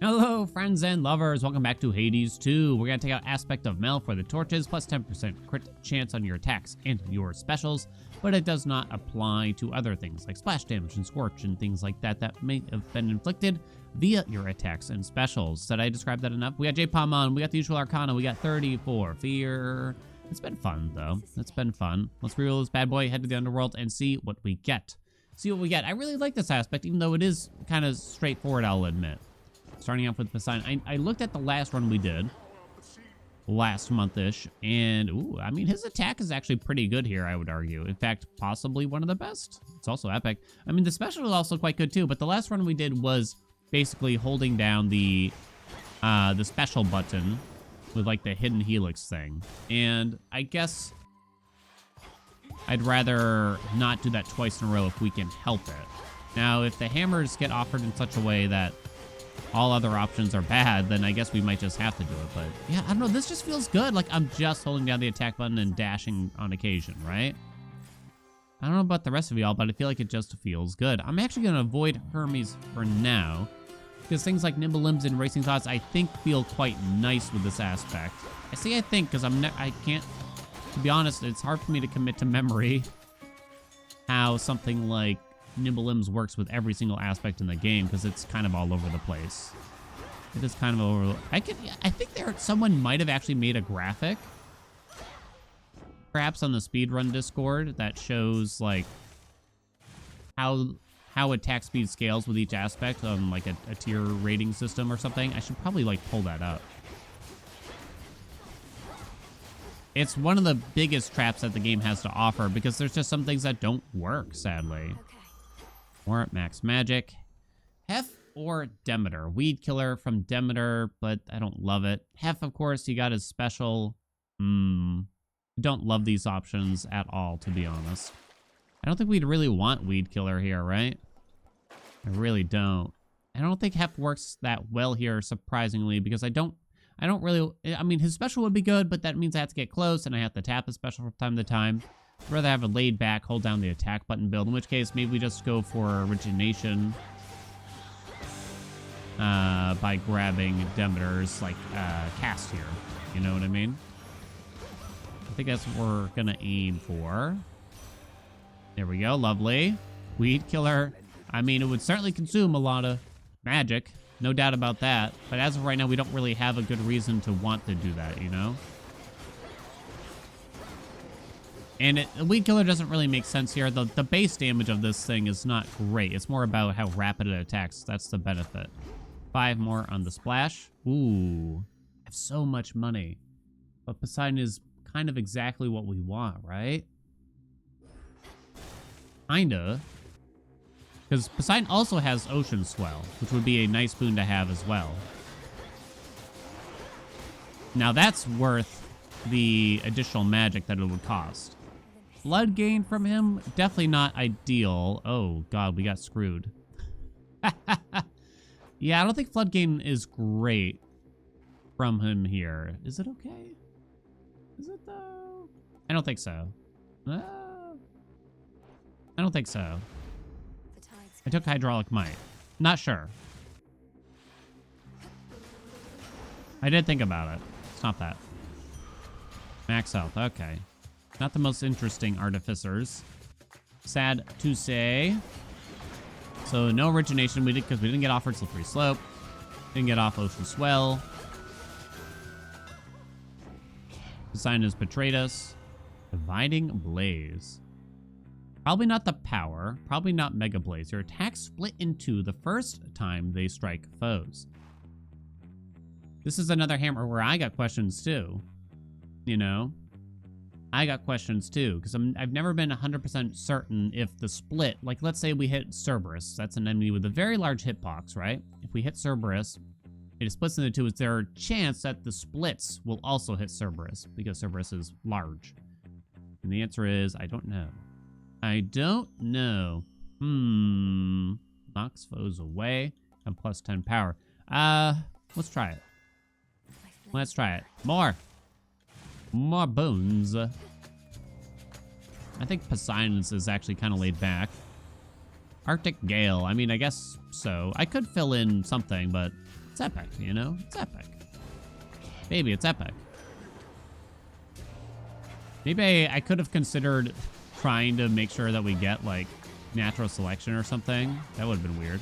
Hello, friends and lovers. Welcome back to Hades 2. We're going to take out Aspect of Mel for the torches, plus 10% crit chance on your attacks and your specials, but it does not apply to other things like splash damage and scorch and things like that that may have been inflicted via your attacks and specials. Did I describe that enough? We got J-Palm on, we got the usual Arcana, we got 34 Fear. It's been fun, though. It's been fun. Let's reroll this bad boy, head to the Underworld, and see what we get. I really like this aspect, even though it is kind of straightforward, I'll admit. Starting off with Poseidon. I looked at the last run we did last month-ish, and ooh, I mean, his attack is actually pretty good here, I would argue. In fact, possibly one of the best. It's also epic. I mean, the special is also quite good too, but the last run we did was basically holding down the special button with like the hidden helix thing. And I guess I'd rather not do that twice in a row if we can help it. Now, if the hammers get offered in such a way that all other options are bad, then I guess we might just have to do it. But yeah, I don't know. This just feels good. Like I'm just holding down the attack button and dashing on occasion, right? I don't know about the rest of y'all, but I feel like it just feels good. I'm actually going to avoid Hermes for now, because things like Nimble Limbs and Racing Thoughts, I think, feel quite nice with this aspect. I think, because I can't, to be honest, it's hard for me to commit to memory how something like Nimble Limbs works with every single aspect in the game, because it's kind of all over the place. It is kind of over. I think someone might have actually made a graphic, perhaps on the speedrun Discord, that shows like how attack speed scales with each aspect on like a tier rating system or something. I should probably like pull that up. It's one of the biggest traps that the game has to offer, because there's just some things that don't work, sadly. Or max magic. Hef or Demeter. Weed killer from Demeter, but I don't love it. Hef, of course, he got his special. Don't love these options at all, to be honest. I don't think we'd really want weed killer here, right? I really don't. I don't think Hef works that well here, surprisingly, because I don't really, I mean, his special would be good, but that means I have to get close and I have to tap his special from time to time. I'd rather have a laid back, hold down the attack button build, in which case maybe we just go for origination by grabbing Demeter's like cast here. You know what I mean? I think that's what we're gonna aim for. There we go, lovely. Weed killer. I mean, it would certainly consume a lot of magic, no doubt about that. But as of right now, we don't really have a good reason to want to do that, you know? And Weed Killer doesn't really make sense here. The base damage of this thing is not great. It's more about how rapid it attacks. That's the benefit. 5 more on the splash. Ooh. I have so much money. But Poseidon is kind of exactly what we want, right? Kinda. Because Poseidon also has Ocean Swell, which would be a nice boon to have as well. Now that's worth the additional magic that it would cost. Blood gain from him, definitely not ideal. Oh god, we got screwed. Yeah, I don't think flood gain is great from him here. Is it okay? Is it though? I don't think so. I don't think so. I took Hydraulic Might. Not sure. I did think about it. It's not that. Max health, okay. Not the most interesting artificers. Sad to say. So no origination we did, because we didn't get offered Slippery Slope. Didn't get off Ocean Swell. Poseidon has betrayed us. Dividing Blaze. Probably not the power. Probably not Mega Blaze. Your attacks split in 2 the first time they strike foes. This is another hammer where I got questions too. You know? I got questions too, because I've never been 100% certain if the split, like let's say we hit Cerberus, that's an enemy with a very large hitbox, right? If we hit Cerberus, it splits into 2. Is there a chance that the splits will also hit Cerberus, because Cerberus is large? And the answer is, I don't know. I don't know. Knocks foes away, and plus 10 power. Let's try it. Let's try it. More boons. I think Poseidon's is actually kind of laid back. Arctic Gale. I mean, I guess so. I could fill in something, but It's epic, you know? It's epic. Baby, it's epic. Maybe I could have considered trying to make sure that we get, like, natural selection or something. That would have been weird.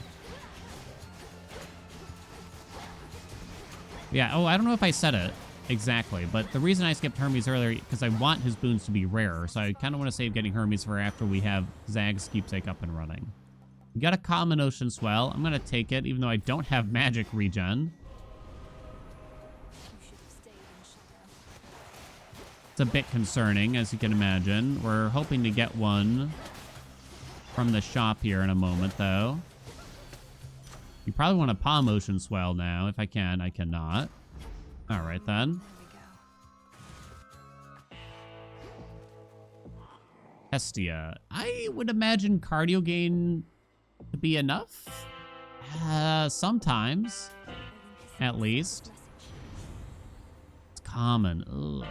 Yeah, oh, I don't know if I said it exactly, but the reason I skipped Hermes earlier, because I want his boons to be rarer, so I kind of want to save getting Hermes for after we have Zag's keepsake up and running. We got a common ocean swell. I'm going to take it, even though I don't have magic regen. It's a bit concerning, as you can imagine. We're hoping to get one from the shop here in a moment, though. You probably want a palm ocean swell now. If I can, I cannot. All right, then. Hestia. I would imagine cardio gain to be enough. Sometimes. At least. It's common. Ugh.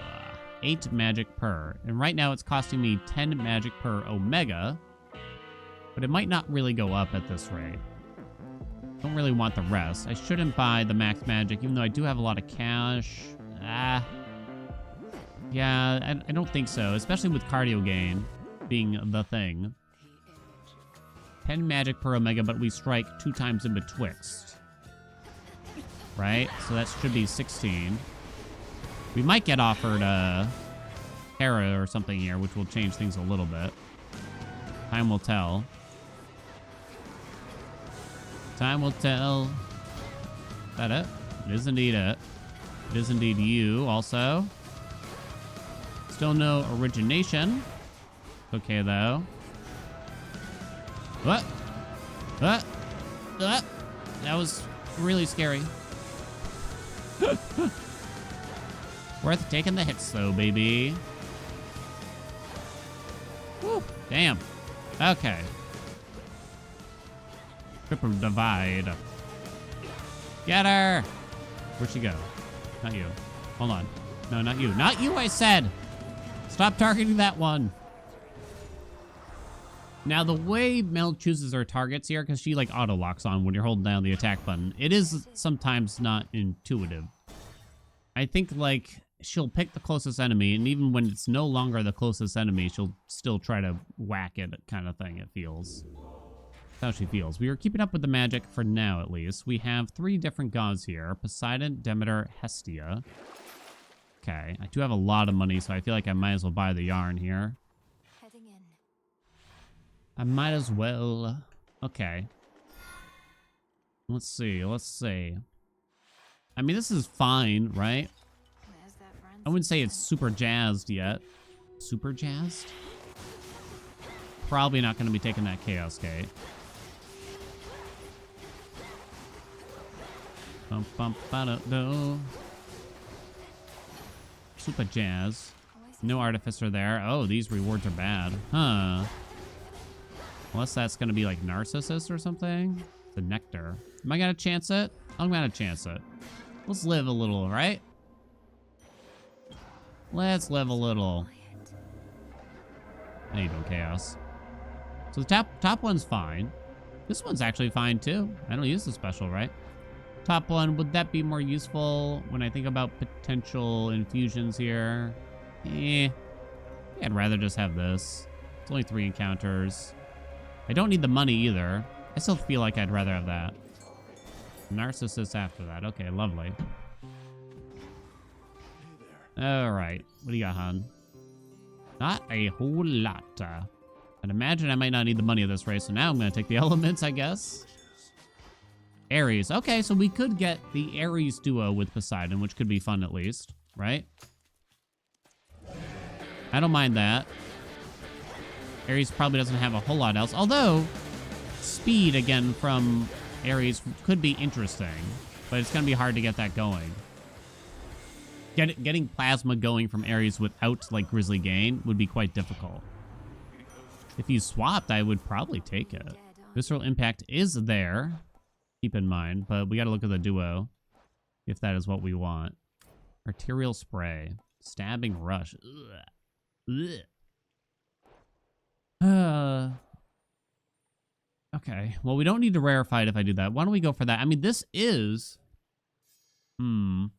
8 magic per. And right now it's costing me 10 magic per omega. But it might not really go up at this rate. Don't really want the rest. I shouldn't buy the max magic, even though I do have a lot of cash. Yeah, I don't think so, especially with cardio gain being the thing. 10 magic per omega, but we strike 2 times in betwixt. Right? So that should be 16. We might get offered a Hera or something here, which will change things a little bit. Time will tell. Time will tell. Is that it? It is indeed it. It is indeed you also. Still no origination. Okay, though. What? What? What? That was really scary. Worth taking the hits, though, baby. Woo, damn. Okay. Triple divide. Get her! Where'd she go? Not you. Hold on. No, not you. Not you, I said! Stop targeting that one. Now, the way Mel chooses her targets here, because she, like, auto-locks on when you're holding down the attack button, it is sometimes not intuitive. I think, like, she'll pick the closest enemy, and even when it's no longer the closest enemy, she'll still try to whack it, kind of thing, it feels. That's how she feels. We are keeping up with the magic for now, at least. We have 3 different gods here. Poseidon, Demeter, Hestia. Okay, I do have a lot of money, so I feel like I might as well buy the yarn here. Heading in. I might as well. Okay. Let's see, let's see. I mean, this is fine, right? I wouldn't say it's super jazzed yet. Super jazzed? Probably not going to be taking that Chaos Gate. Bum, bum, ba-da-do. Super jazz. No artificer there. Oh, these rewards are bad. Huh. Unless that's going to be like Narcissus or something. The Nectar. Am I going to chance it? I'm going to chance it. Let's live a little, right? Let's live a little. How you doing, Chaos? So the top one's fine. This one's actually fine too. I don't use the special, right? Top one, would that be more useful when I think about potential infusions here? I'd rather just have this. It's only 3 encounters. I don't need the money either. I still feel like I'd rather have that. Narcissus after that. Okay, lovely. All right. What do you got, hon? Not a whole lot. I'd imagine I might not need the money of this race, so now I'm going to take the elements, I guess. Ares. Okay, so we could get the Ares duo with Poseidon, which could be fun at least, right? I don't mind that. Ares probably doesn't have a whole lot else, although speed, again, from Ares could be interesting, but it's going to be hard to get that going. Getting plasma going from Ares without, like, Grizzly Gain would be quite difficult. If you swapped, I would probably take it. Visceral Impact is there, keep in mind, but we got to look at the duo, if that is what we want. Arterial Spray. Stabbing Rush. Ugh. Ugh. Okay, well, we don't need to rarefy it if I do that. Why don't we go for that? I mean, this is I'm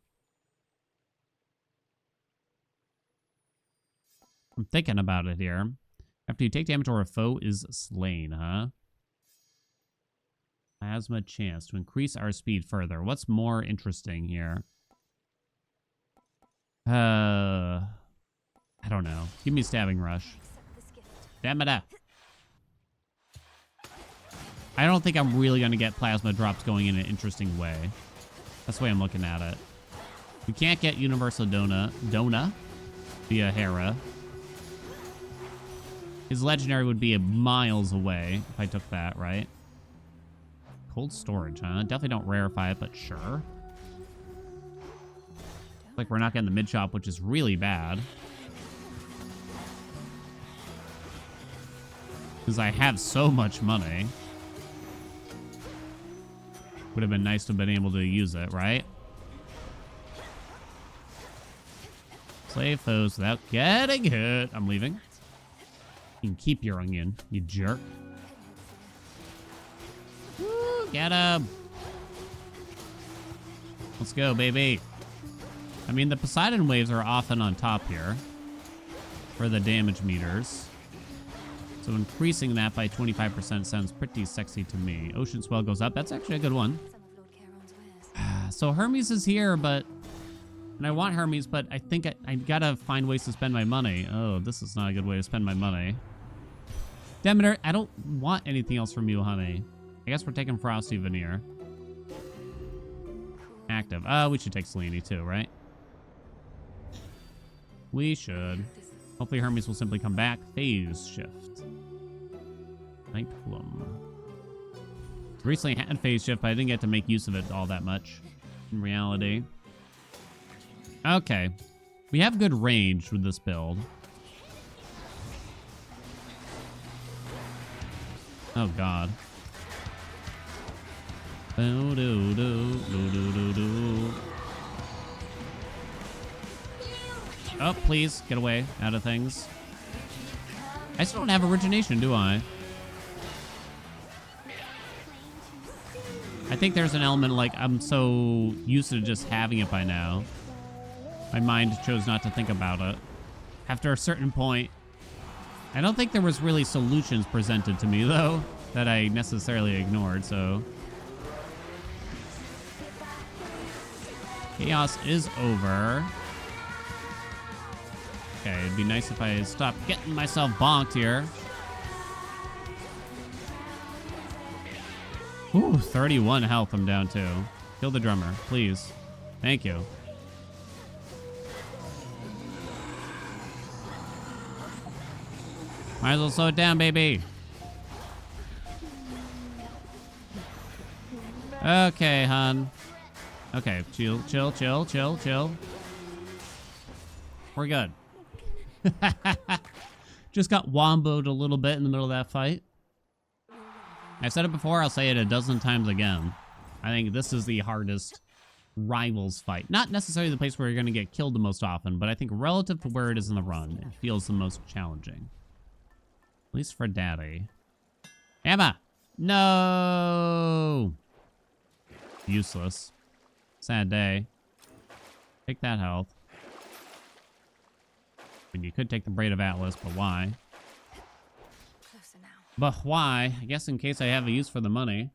thinking about it here. After you take damage or a foe is slain, huh? Plasma chance to increase our speed further. What's more interesting here? I don't know. Give me stabbing rush. Damn it up. I don't think I'm really going to get plasma drops going in an interesting way. That's the way I'm looking at it. We can't get universal Dona via Hera. His legendary would be miles away if I took that, right? Cold storage, huh? Definitely don't rarefy it, but sure. Like we're not getting the mid shop, which is really bad. Because I have so much money. Would have been nice to have been able to use it, right? Slay foes without getting hit. I'm leaving. You can keep your onion, you jerk. Woo, get him. Let's go, baby. I mean, the Poseidon waves are often on top here for the damage meters. So increasing that by 25% sounds pretty sexy to me. Ocean swell goes up. That's actually a good one. So Hermes is here, but... And I want Hermes, but I think I gotta find ways to spend my money. Oh, this is not a good way to spend my money. Demeter, I don't want anything else from you, honey. I guess we're taking Frosty Veneer. Active. We should take Selene too, right? We should. Hopefully Hermes will simply come back. Phase shift. Night Plum. Recently had phase shift, but I didn't get to make use of it all that much. In reality. Okay. We have good range with this build. Oh, God. Oh, please, get away out of things. I still don't have origination, do I? I think there's an element like I'm so used to just having it by now. My mind chose not to think about it. After a certain point, I don't think there was really solutions presented to me, though, that I necessarily ignored, so... Chaos is over. Okay, it'd be nice if I stopped getting myself bonked here. Ooh, 31 health I'm down to. Kill the drummer, please. Thank you. Might as well slow it down, baby. Okay, hon. Okay, chill, chill, chill, chill, chill. We're good. Just got womboed a little bit in the middle of that fight. I've said it before, I'll say it a dozen times again. I think this is the hardest rivals fight. Not necessarily the place where you're going to get killed the most often, but I think relative to where it is in the run, it feels the most challenging. At least for Daddy. Emma! No! Useless. Sad day. Take that health. I mean, you could take the Braid of Atlas, but why? But why? I guess in case I have a use for the money.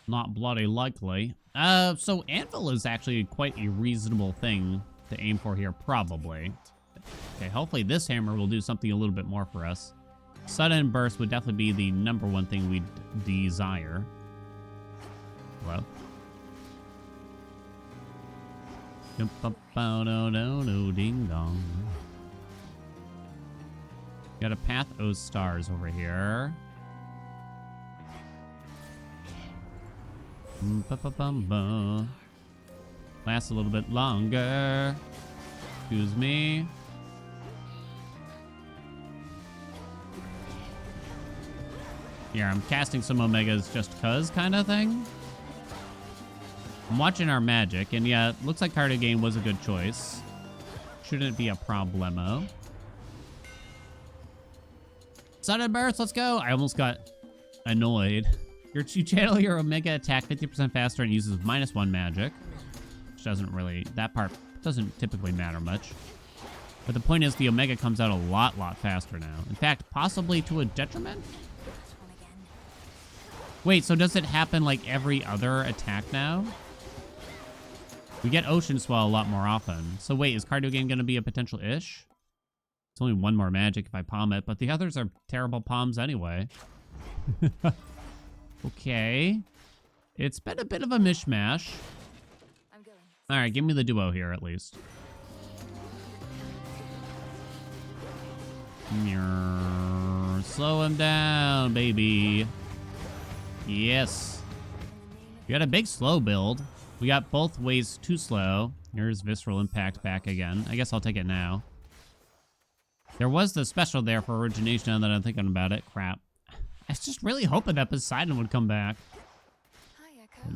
Not bloody likely. So Anvil is actually quite a reasonable thing to aim for here, probably. Okay, hopefully this hammer will do something a little bit more for us. Sudden burst would definitely be the #1 thing we'd desire. Hello? Ding dong. Got a Path O Stars over here. Lasts a little bit longer. Excuse me. Here, I'm casting some Omegas just cuz kind of thing. I'm watching our magic, and yeah, looks like Cardigan was a good choice. Shouldn't be a problemo. Sudden burst, let's go. I almost got annoyed You channel your Omega attack 50% faster and uses -1 magic. Which doesn't really, that part doesn't typically matter much. But the point is the Omega comes out a lot faster now. In fact, possibly to a detriment? Wait, so does it happen like every other attack now? We get Ocean Swell a lot more often. So wait, is Cardio Game going to be a potential ish? It's only 1 more magic if I palm it, but the others are terrible palms anyway. Okay. It's been a bit of a mishmash. Alright, give me the duo here at least. Slow him down, baby. Yes. We got a big slow build. We got both ways too slow. Here's Visceral Impact back again. I guess I'll take it now. There was the special there for Origination now that I'm thinking about it. Crap. I was just really hoping that Poseidon would come back.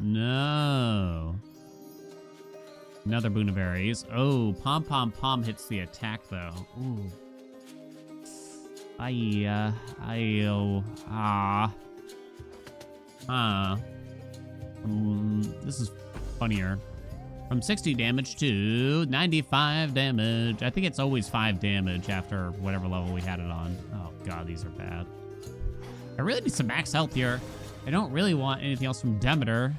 No. Another Boon of Ares. Oh, Pom Pom Pom hits the attack though. Ooh. This is funnier. From 60 damage to 95 damage. I think it's always 5 damage after whatever level we had it on. Oh god, these are bad. I really need some max health here. I don't really want anything else from Demeter,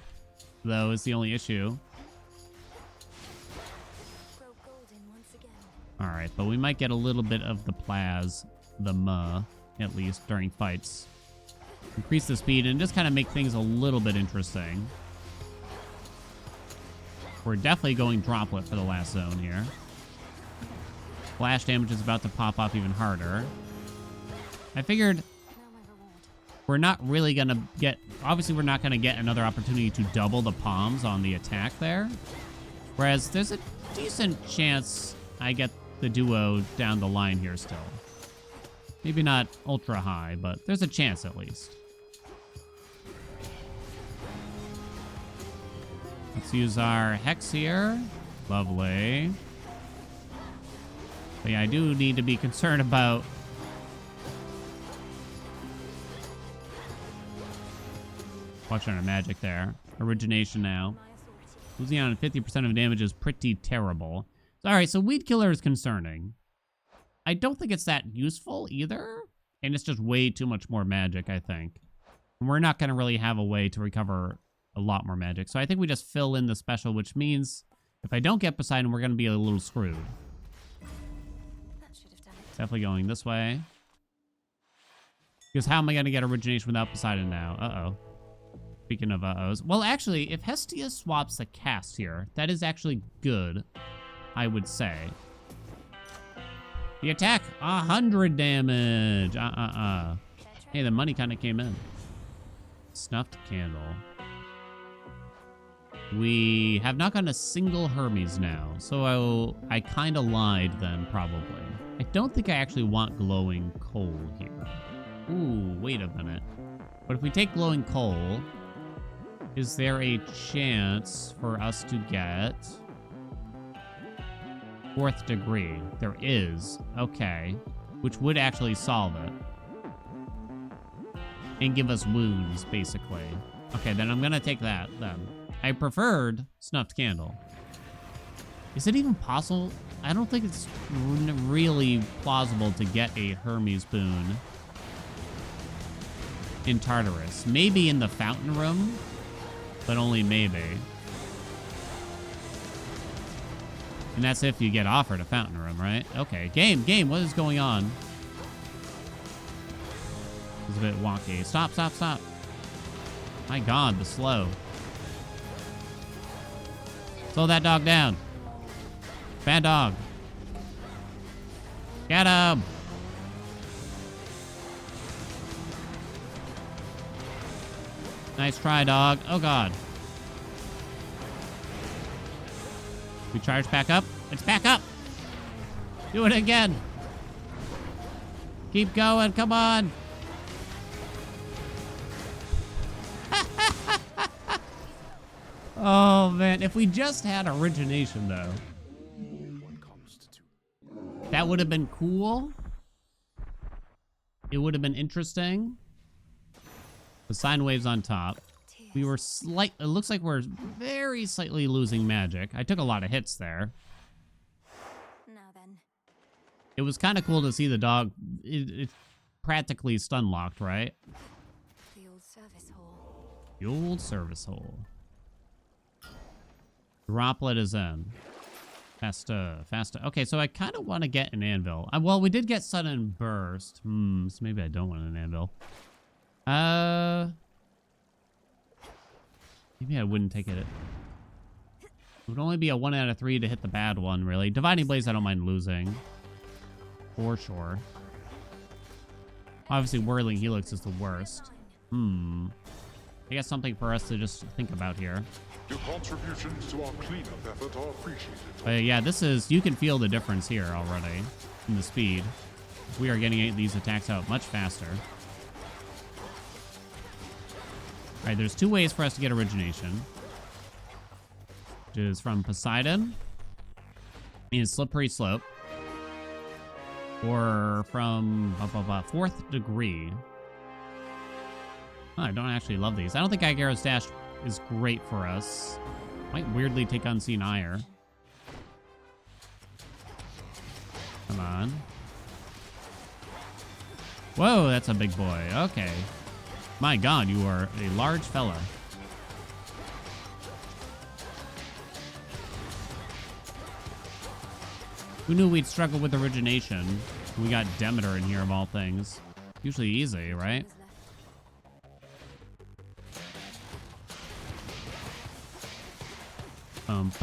though, is the only issue. Alright, but we might get a little bit of the plasma, at least, during fights. Increase the speed and just kind of make things a little bit interesting. We're definitely going droplet for the last zone here. Flash damage is about to pop off even harder. I figured we're not really going to get... Obviously, we're not going to get another opportunity to double the palms on the attack there. Whereas there's a decent chance I get the duo down the line here still. Maybe not ultra high, but there's a chance at least. Let's use our Hex here. Lovely. But yeah, I do need to be concerned about... Watching our magic there. Origination now. Losing out on 50% of damage is pretty terrible. Alright, so Weed Killer is concerning. I don't think it's that useful either. And it's just way too much more magic, I think. And we're not going to really have a way to recover a lot more magic. So I think we just fill in the special, which means if I don't get Poseidon, we're going to be a little screwed. Definitely going this way. Because how am I going to get Origination without Poseidon now? Uh-oh. Speaking of uh-ohs. Well, actually, if Hestia swaps the cast here, that is actually good, I would say. The attack, 100 damage. Hey, the money kind of came in. Snuffed Candle. We have not gotten a single Hermes now, so I kind of lied then, probably. I don't think I actually want Glowing Coal here. Ooh, wait a minute. But if we take Glowing Coal, is there a chance for us to get 4th degree? There is. Okay. Which would actually solve it. And give us wounds, basically. Okay, then I'm gonna take that, then. I preferred Snuffed Candle. Is it even possible? I don't think it's really plausible to get a Hermes boon in Tartarus. Maybe in the Fountain Room, but only maybe. And that's if you get offered a Fountain Room, right? Okay, game, what is going on? It's a bit wonky. Stop. My god, the slow. Slow that dog down. Bad dog. Get him! Nice try, dog. Oh god. We charge back up. It's back up. Do it again. Keep going. Come on. Oh, man. If we just had Origination, though, that would have been cool. It would have been interesting. The sine waves on top. We were it looks like we're very slightly losing magic. I took a lot of hits there. Now then. It was kind of cool to see the dog. It's practically stun locked, right? The old service hall. The old service hole. Droplet is in. Faster. Okay, so I kind of want to get an anvil. Well, we did get sudden burst. So maybe I don't want an anvil. Maybe I wouldn't take it. It would only be a 1 out of 3 to hit the bad one, really. Dividing Blaze, I don't mind losing. For sure. Obviously, Whirling Helix is the worst. I guess something for us to just think about here. Your contributions to our cleanup effort are appreciated. But yeah, you can feel the difference here already in the speed. We are getting these attacks out much faster. All right, there's 2 ways for us to get origination. Which is from Poseidon in Slippery Slope. Or from 4th Degree. Oh, I don't actually love these. I don't think Igaro's Dash is great for us. Might weirdly take Unseen Ire. Come on. Whoa, that's a big boy. Okay. My god, you are a large fella. Who knew we'd struggle with origination? We got Demeter in here of all things. Usually easy, right? Alright,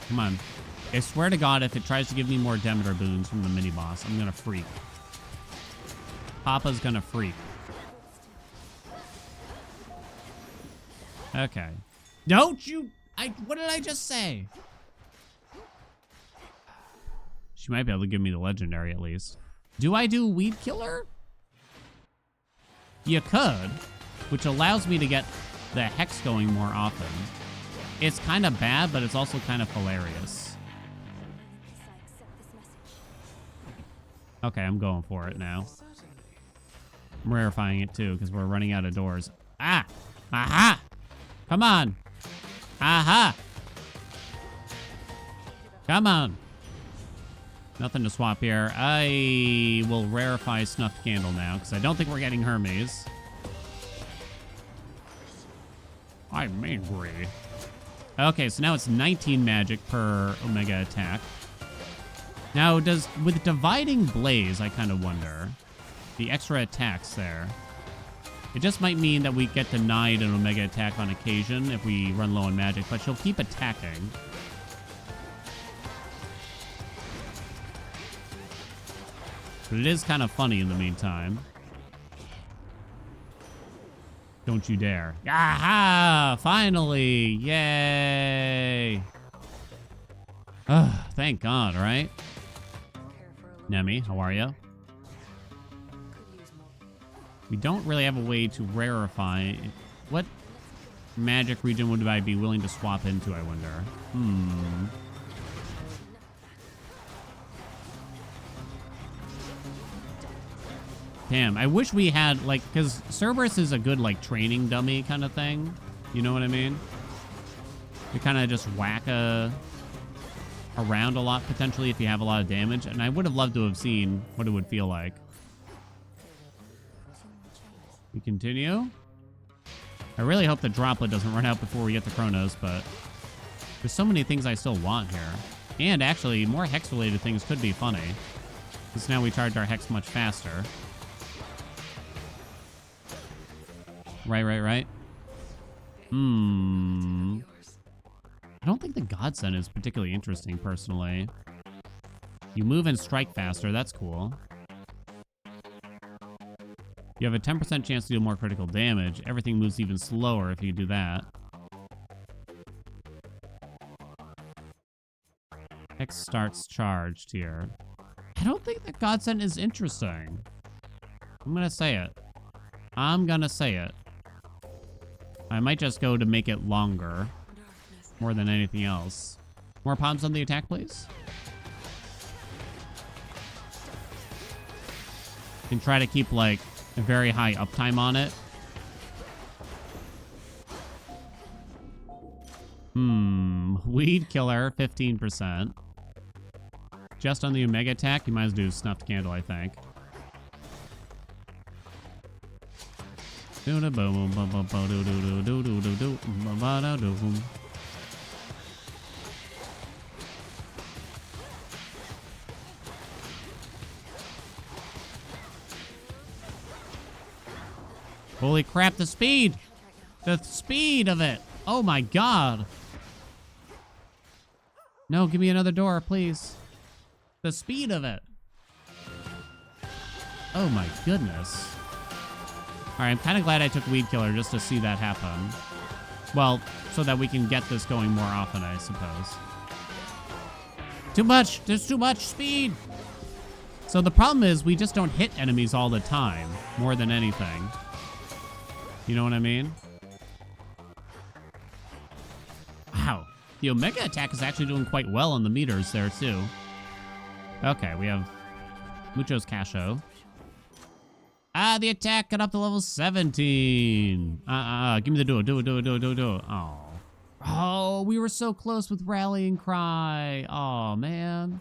come on. I swear to God, if it tries to give me more Demeter boons from the mini-boss, I'm gonna freak. Papa's gonna freak. Okay. Don't you... what did I just say? She might be able to give me the legendary at least. Do I do Weed Killer? You could, which allows me to get the Hex going more often. It's kind of bad, but it's also kind of hilarious. Okay, I'm going for it now. I'm rarefying it too, because we're running out of doors. Ah! Aha! Come on! Aha! Come on! Nothing to swap here. I will rarefy Snuffed Candle now, because I don't think we're getting Hermes. I'm angry. Okay, so now it's 19 magic per Omega attack. Now, with Dividing Blaze, I kind of wonder. The extra attacks there. It just might mean that we get denied an Omega attack on occasion if we run low on magic, but she'll keep attacking. But it is kind of funny in the meantime. Don't you dare. Aha! Finally! Yay! Thank God, right? Nemi, how are you? We don't really have a way to rarefy. What magic region would I be willing to swap into, I wonder? Damn, I wish we had, like, because Cerberus is a good, like, training dummy kind of thing. You know what I mean? You kind of just whack around a lot, potentially, if you have a lot of damage. And I would have loved to have seen what it would feel like. We continue. I really hope the droplet doesn't run out before we get to Chronos, but there's so many things I still want here. And actually, more Hex-related things could be funny. Because now we charge our Hex much faster. Right. I don't think the Godsend is particularly interesting, personally. You move and strike faster. That's cool. You have a 10% chance to do more critical damage. Everything moves even slower if you do that. Hex starts charged here. I don't think the Godsend is interesting. I'm gonna say it. I might just go to make it longer. More than anything else. More palms on the attack, please. And try to keep, like, a very high uptime on it. Weed killer, 15%. Just on the Omega attack, you might as well do Snuffed Candle, I think. Holy crap, the speed! The speed of it! Oh my god! No, give me another door, please. The speed of it! Oh my goodness. Alright, I'm kind of glad I took Weed Killer just to see that happen. Well, so that we can get this going more often, I suppose. Too much! There's too much speed! So the problem is we just don't hit enemies all the time, more than anything. You know what I mean? Wow. The Omega attack is actually doing quite well on the meters there, too. Okay, we have Mucho's Casho. Ah, the attack got up to level 17. Give me the duo. Do it. Oh. Oh, we were so close with Rallying Cry. Oh, man.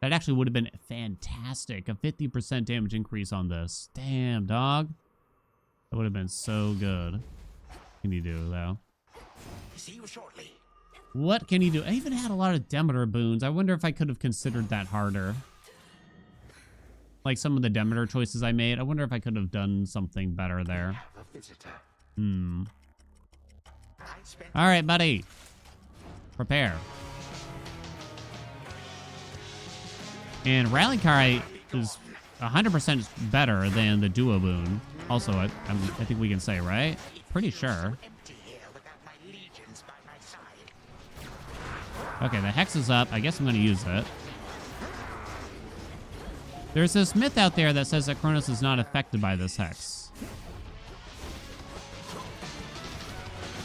That actually would have been fantastic. A 50% damage increase on this. Damn, dog. That would have been so good. What can you do, though? See you shortly. What can you do? I even had a lot of Demeter boons. I wonder if I could have considered that harder. Like some of the Demeter choices I made. I wonder if I could have done something better there. All right, buddy. Prepare. And Rallying Cry is 100% better than the Duo boon. Also, I think we can say, right? Pretty sure. Okay, the Hex is up. I guess I'm going to use it. There's this myth out there that says that Kronos is not affected by this Hex.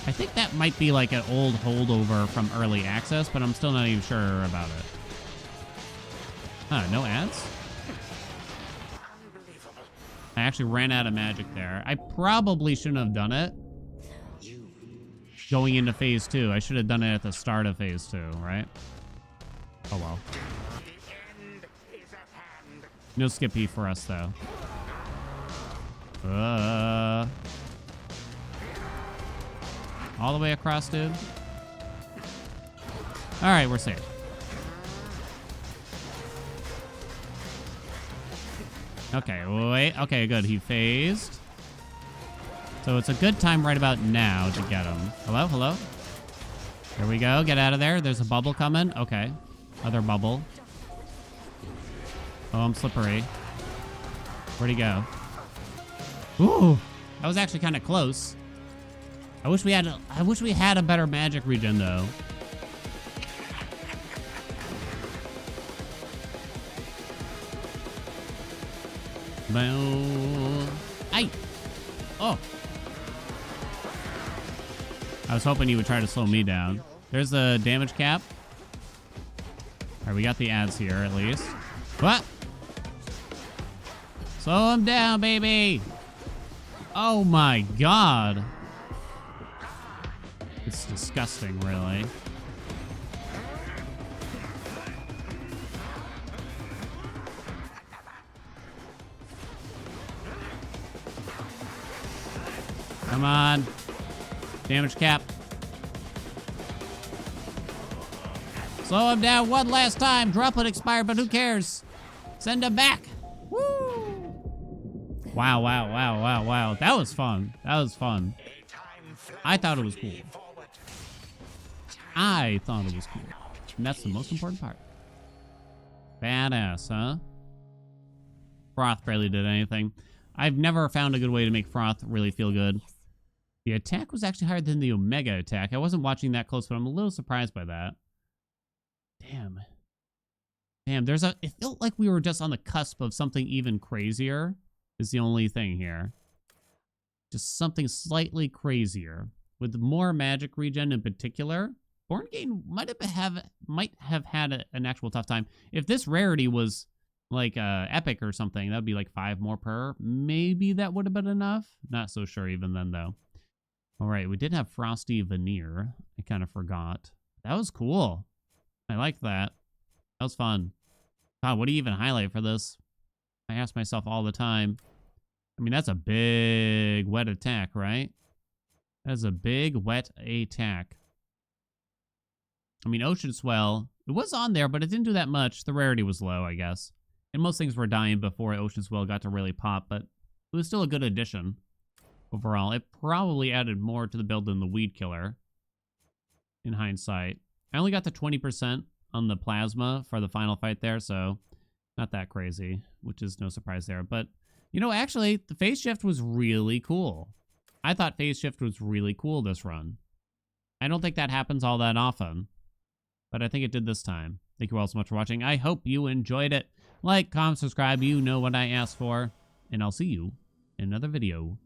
I think that might be like an old holdover from early access, but I'm still not even sure about it. Huh, no ads? I actually ran out of magic there. I probably shouldn't have done it. Going into phase 2. I should have done it at the start of phase 2, right? Oh well. No Skippy for us, though. All the way across, dude. All right, we're safe. Okay, wait. Okay, good. He phased. So it's a good time right about now to get him. Hello, hello. Here we go. Get out of there. There's a bubble coming. Okay. Other bubble. Oh, I'm slippery. Where'd he go? Ooh, that was actually kind of close. I wish we had a better magic regen though. Boom. Ay. Oh. I was hoping you would try to slow me down. There's the damage cap. All right, we got the ads here at least. What? Slow him down, baby. Oh my god. It's disgusting, really. Come on. Damage cap. Slow him down one last time. Droplet expired, but who cares? Send him back. Woo! Wow, wow, wow, wow, wow. That was fun. That was fun. I thought it was cool. I thought it was cool. And that's the most important part. Badass, huh? Froth barely did anything. I've never found a good way to make Froth really feel good. The attack was actually higher than the Omega attack. I wasn't watching that close, but I'm a little surprised by that. Damn. Damn, it felt like we were just on the cusp of something even crazier, is the only thing here. Just something slightly crazier. With more magic regen in particular, Born Gain might have had an actual tough time. If this rarity was like epic or something, that would be like 5 more per. Maybe that would have been enough. Not so sure even then though. All right, we did have Frosty Veneer. I kind of forgot. That was cool. I like that. That was fun. God, what do you even highlight for this? I ask myself all the time. I mean, that's a big wet attack, right? That is a big wet attack. I mean, Ocean Swell, it was on there, but it didn't do that much. The rarity was low, I guess. And most things were dying before Ocean Swell got to really pop, but it was still a good addition. Overall, it probably added more to the build than the Weed Killer, in hindsight. I only got to 20% on the Plasma for the final fight there, so not that crazy, which is no surprise there. But, you know, actually, the phase shift was really cool. I thought phase shift was really cool this run. I don't think that happens all that often, but I think it did this time. Thank you all so much for watching. I hope you enjoyed it. Like, comment, subscribe, you know what I asked for, and I'll see you in another video.